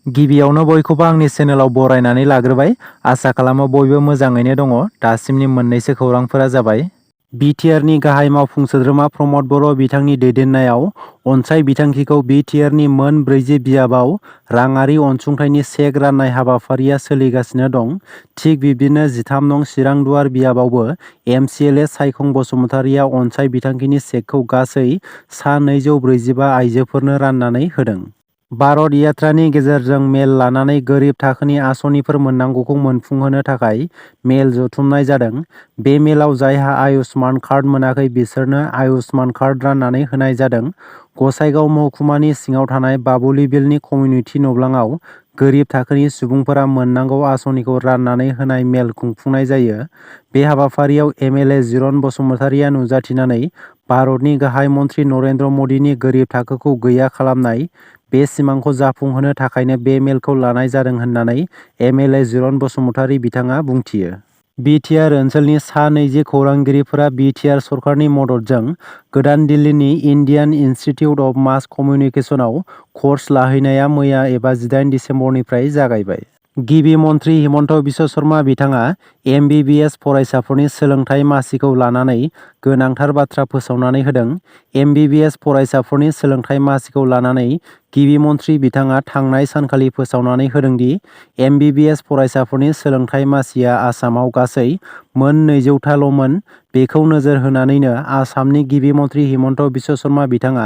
गिबियावनो बयखौबो आंनि चेनेलाव बरायनानै लाग्रोबाय। आसा खालामो बयबो मोजाङैनो दङ। दासिमनि मोननैसो खौरांफोरा जाबाय। बिटिआरनि गाहाय मावफुं सोद्रोमा प्रमद बर' बिथांनि दैदेननायाव अनसाइ बिथांखिखौ बिटिआरनि मोन 40 बियाबाव राङारि अनसुंथाइनि चेक राननाय हाबाफारिया सोलिगासिनो दं। थिग बिब्दिनो 13 नं चिरांदुवार बियाबावबो एमसिएलए सायखं बसुमतारिया अनसाइ बिथांखिनि चेकखौ गासै सा 245 आइजोफोरनो राननानै होदों। भारत यात्रानि गेजेरजों मेल लानानै गोरिब थाखोनि आसनिफोर मोननांगौखौ मोनफुंहोनो थाखाय मेल जथुमनाय जादों। बे मेलाव जायहा आयुष्मान कार्ड मोनाखै बिसोरनो आयुष्मान कार्ड राननानै होनाय जादों। गसाइगाव महकुमानि सिङाव थानाय बाबुलि बिलनि कमिउनिटि नब्लाङाव गोरिब थाखोनि सुबुंफोरा मोननांगौ आसनिखौ राननानै होनाय मेल खुंफुंनाय जायो। बे हाबाफारियाव एमएलए जिरन बसुमतारिया नुजाथिनानै भारतनि गाहाय मन्त्रि नरेन्द्र मदिनि गोरिब थाखोखौ गैया खालामनाय बे सिमांखौ जाफुंहोनो थाखायनो बे मेलखौ लानाय जादों होननानै एमएलए जिरन बसुमतारि बिथाङा बुंथियो। बिटिआर ओनसोलनि सा 20 खौरांगिरिफोरा बिटिआर सरकारनि मददजों गोदान दिल्लीनि इन्डियान इन्स्टिटिउट अफ मास कमिउनिकेसनाव कर्स लाहैनाया मैया एबा 18 दिसेम्बरनिफ्राय जागायबाय। गिबि मन्त्रि हिमन्त बिश्व शर्मा बिथाङा एमबिबिएस फरायसाफोरनि सोलोंथाइ मासिखौ लानानै गोनांथार बाथ्रा फोसावनानै होदों। एमबिबिएस फरायसाफोरनि सोलोंथाइ मासिखौ लानानै गिबि मन्त्रि बिथाङा थांनाय सानखालि फोसावनानै होदोंदि एमबिबिएस फरायसाफोरनि सोलोंथाइ मासिया आसामाव गासै मोन 200थाल'मोन। बेखौ नोजोर होनानैनो आसामनि गिबि मन्त्रि हिमन्त बिश्व शर्मा बिथाङा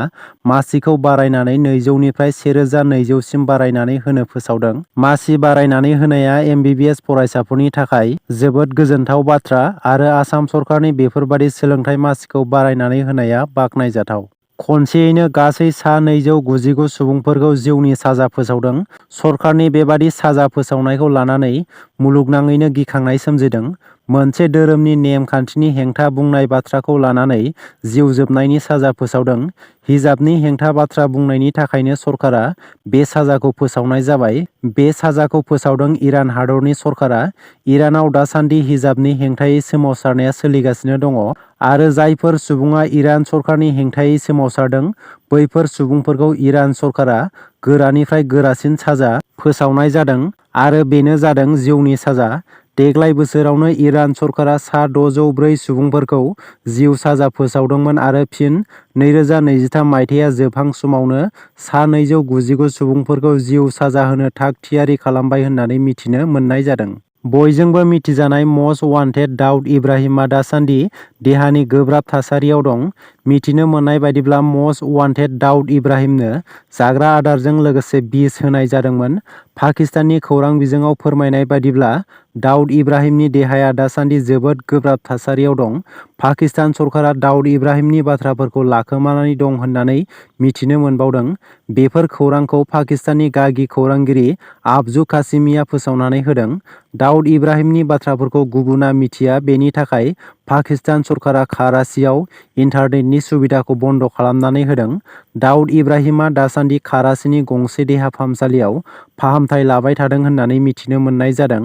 मासिखौ बारायनानै 200निफ्राय 1200 सिम बारायनानै होनो फोसावदों। मासि बारायनानै होनाया एमबिबिएस फरायसाफोरनि थाखाय जोबोद गोजोनथाव बाथ्रा आरो आसाम सरकारनि बेफोरबादि सोलोंथाइ मासिखौ बारायनानै होनाया बाखनायजाथाव। खनसेयैनो गासै सा 299 सुबुंफोरखौ जिउनि साजा फोसावदों। सरकारनि बेबादि साजा फोसावनायखौ लानानै मुलुगनाङैनो गिखांनाय सोमजिदों। मोनसे धोरोमनि नेम खान्थिनि हेंथा बुंनाय बाथ्राखौ लानानै जिउ जोबनायनि साजा फोसावदों। हिजाबनि हेंथा बाथ्रा बुंनायनि थाखायनो सरकारा बे साजाखौ फोसावनाय जाबाय। बे साजाखौ फोसावदों इरान हादरनि सरकारा। इरानाव दासान्दि हिजाबनि हेंथायै सोमावसारनाया सोलिगासिनो दङ आरो जायफोर सुबुङा इरान सरकारनि हेंथायै सोमावसारदों बैफोर सुबुंफोरखौ इरान सरकारा गोरानिफ्राय गोरासिन साजा फोसावनाय जादों आरो बेनो जादों जिउनि साजा। देग्लाय बोसोरावनो इरान सरकारा सा 604 सुबुंफोरखौ जिउ साजा फोसावदोंमोन आरो फिन 2023 मायथाइया जोबहां समावनो सा 299 सुबुंफोरखौ जिउ साजा होनो थाग थियारि खालामबाय होननानै मिथिनो मोननाय जादों। बयजोंबो मिथिजानाय मस्ट वान्टेड दाउद इब्राहिमआ दासान्दि देहानि गोब्राब थासारियाव दं। मिथिनो मोननाय बायदिब्ला मस्ट वान्टेड दाउद इब्राहिमनो जाग्रा आदारजों लोगोसे बिस होनाय जादोंमोन। पाकिस्ताननि खौरां बिजोङाव फोरमायनाय बायदिब्ला दाउद इब्राहिमनि देहाया दासान्दि जोबोद गोब्राब थासारियाव दं। पाकिस्तान सरकारा दाउद इब्राहिमनि बाथ्राफोरखौ लाखोमानानै दं होननानै मिथिनो मोनबावदों। बेफोर खौरांखौ पाकिस्ताननि गागि खौरांगिरि आफजु कासिमिया फोसावनानै होदों। दाउद इब्राहिमनि बाथ्राफोरखौ गुबुना मिथिया बेनि थाखाय पाकिस्तान सरकारा कराचियाव इन्टारनेटनि सुबिदाखौ बन्द खालामनानै होदों। दाउद इब्राहिमआ दासान्दि कराचिनि गंसे देहा फाहामसालियाव फाहामथाय लाबाय थादों होननानै मिथिनो मोननाय जादों।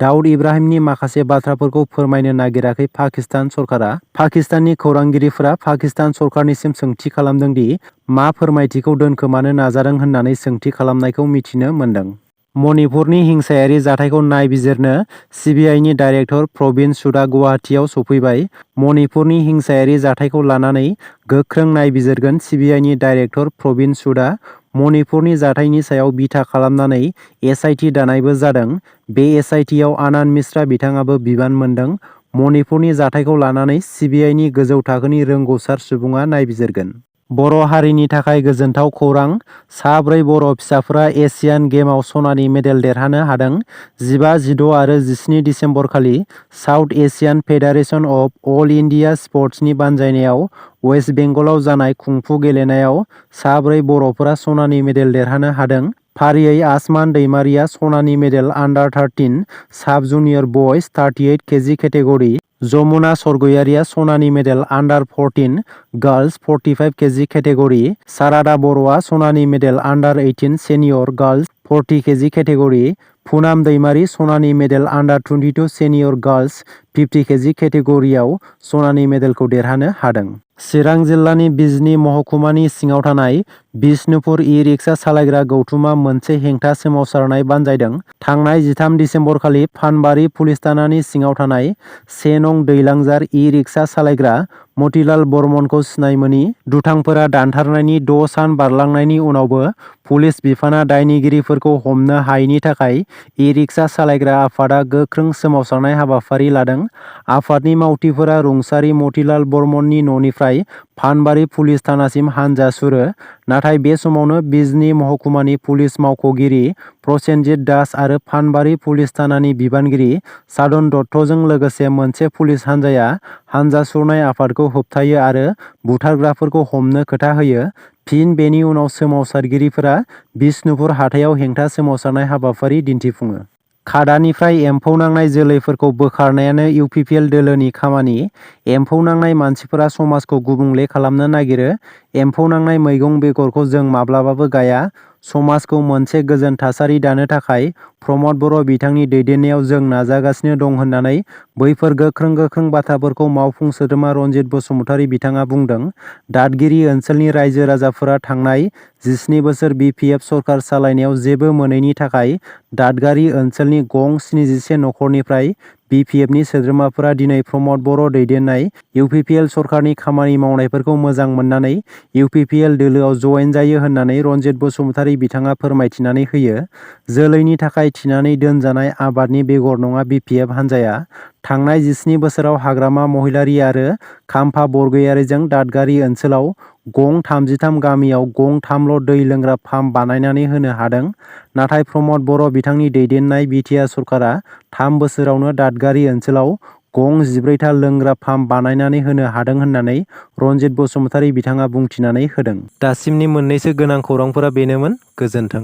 दाउद इब्राहिमनि माखासे बाथ्राफोरखौ फोरमायनो नागिराखै पाकिस्तान सरकारा। पाकिस्ताननि खौरांगिरिफोरा पाकिस्तान सरकारनिसिम सोंथि खालामदों दि मा फोरमायथिखौ दोनखोमानो नाजादों होननानै सोंथि खालामनायखौ मिथिनो मोनदों। मणिपुरनि हिंसायारि जाथायखौ नायबिजिरनो सिबिआइनि डाइरेक्टर प्रबिन सुदआ गुवाहाटीआव सफैबाय। मणिपुरनि हिंसायारि जाथायखौ लानानै गोख्रों नायबिजिरगोन सिबिआइनि डाइरेक्टर प्रबिन सुदआ। मणिपुरनि जाथायनि सायाव बिथा खालामनानै एसआइटि दानायबो जादों। बे एसआइटिआव आनन्द मिश्रा बिथाङाबो बिबान मोनदों। मणिपुरनि जाथायखौ लानानै सिबिआइनि गोजौ थाखोनि रोंग'सार सुबुङा नायबिजिरगोन। बर' हारिनि थाखाय गोजोनथाव खौरां। सा 4 बर' फिसाफोरा एसियान गेमआव सनानि मेडेल देरहानो हादों। 15, 16 आरो 17 दिसेम्बरखालि South Asian Federation of All India स्पर्ट्सनि बानजायनायाव वेस्ट बेंगलाव जानाय कुंफु गेलेनायाव सा 4 बर'फोरा सनानि मेडेल देरहानो हादों। फारियै आसमान दैमारिया सनानि मेडेल आन्डार 13 साब जुनियर बयज 38 केजि केटेगरि, जमुना सरगयारिया सनानि मेडेल आन्डार 14 गार्लस 45 केजि केटेगरि, सारादा बर'आ सनानि मेडेल आन्डार 18 सेनियर गार्लस 40 केजि केटेगरि, पुनाम दैमारि सनानि मेडेल आन्डार 22 सेनियर गार्लस 50 केजि केटेगरियाव सनानि मेडेलखौ देरहानो हादों। चिरां जिल्लानि बिजनी महकुमानि सिङाव थानाय बिष्णुपुर इ-रिक्सा सालायग्रा गौथुमा मोनसे हेंथा सोमावसारनाय बानजायदों। थांनाय 13 दिसेम्बर खालि फानबारि पुलिस थानानि सिङाव थानाय 1 नं दैलांजार इ-रिक्सा सालायग्रा मतिलाल बर्मनखौ सिनाय मोनि दुथांफोरा दानथारनायनि 6 सान बारलांनायनि उनावबो पुलिस बिफाना दायनिगिरिफोरखौ हमनो हायैनि थाखाय इ-रिक्सा सालायग्रा आफादा गोख्रों सोमावसारनाय हाबाफारि लादों। आफादनि मावथिफोरा रुंसारि मतिलाल बर्मननि न'निफ्राय फानबारि पुलिस थानासिम हानजा सुरो। नाथाय बे समावनो बिजनी महकुमानि पुलिस मावख'गिरि प्रसेनजित दास आरो फानबारि पुलिस थानानि बिबानगिरि साधन दत्तजों लोगोसे मोनसे पुलिस हानजाया हानजा सुरनाय आफादखौ होबथायो आरो बुथारग्राफोरखौ हमनो खोथा होयो। फिन बेनि उनाव सोमावसारगिरिफोरा बिष्णुपुर हाथायाव हेंथा सोमावसारनाय हाबाफारि दिन्थिफुङो। खादानिफ्राय एम्फौ नांनाय जोलैफोरखौ बोखारनायानो इउपिपिएल दोलोनि खामानि। एम्फौ नांनाय मानसिफोरा समाजखौ गुबुंले खालामनो नागिरो। एम्फौ नांनाय मैगं बेगरखौ जों माब्लाबाबो गाया। समाजखौ मोनसे गोजोन थासारि दानो थाखाय प्रमद बर' बिथांनि दैदेननायाव जों नाजागासिनो दं होननानै बैफोर गोख्रों बाथ्राफोरखौ मावफुं सोद्रोमा रनजित बसुमतारी बिथाङा बुंदों। दादगिरि ओनसोलनि रायजो राजाफोरा थांनाय 17 बोसोर बिपिएफ सरकार सालायनायाव जेबो मोनैनि थाखाय दादगारि ओनसोलनि गं 71 नखरनिफ्राय बिपिएफनि सोद्रोमाफोरा दिनै प्रमद बर' दैदेननाय इउपिपिएल सरकारनि खामानि मावनायफोरखौ मोजां मोननानै इउपिपिएल दोलोआव जयेन जायो होननानै रनजित बसुमतारी बिथाङा फोरमायथिनानै होयो। जोलैनि थाखाय थिनानै दोनजानाय आबादनि बेगर नङा बिपिएफ हानजाया। थांनाय 17 बोसोराव हाग्रामा महिलारी आरो खाम्फा बरगयारीजों दादगारि ओनसोलाव गं 33 गामियाव गं 3ल' दै लोंग्रा पाम्प बानायनानै होनो हादों। नाथाय प्रमद बर' बिथांनि दैदेननाय बिटिआर सरकारा 3 बोसोरावनो दादगारि ओनसोलाव गं 14 था लोंग्रा पाम्प बानायनानै होनो हादों होननानै रनजित बसुमतारी बिथाङा बुंथिनानै होदों। दासिमनि मोननैसो गोनां खौरांफोरा बेनोमोन। गोजोन्थों।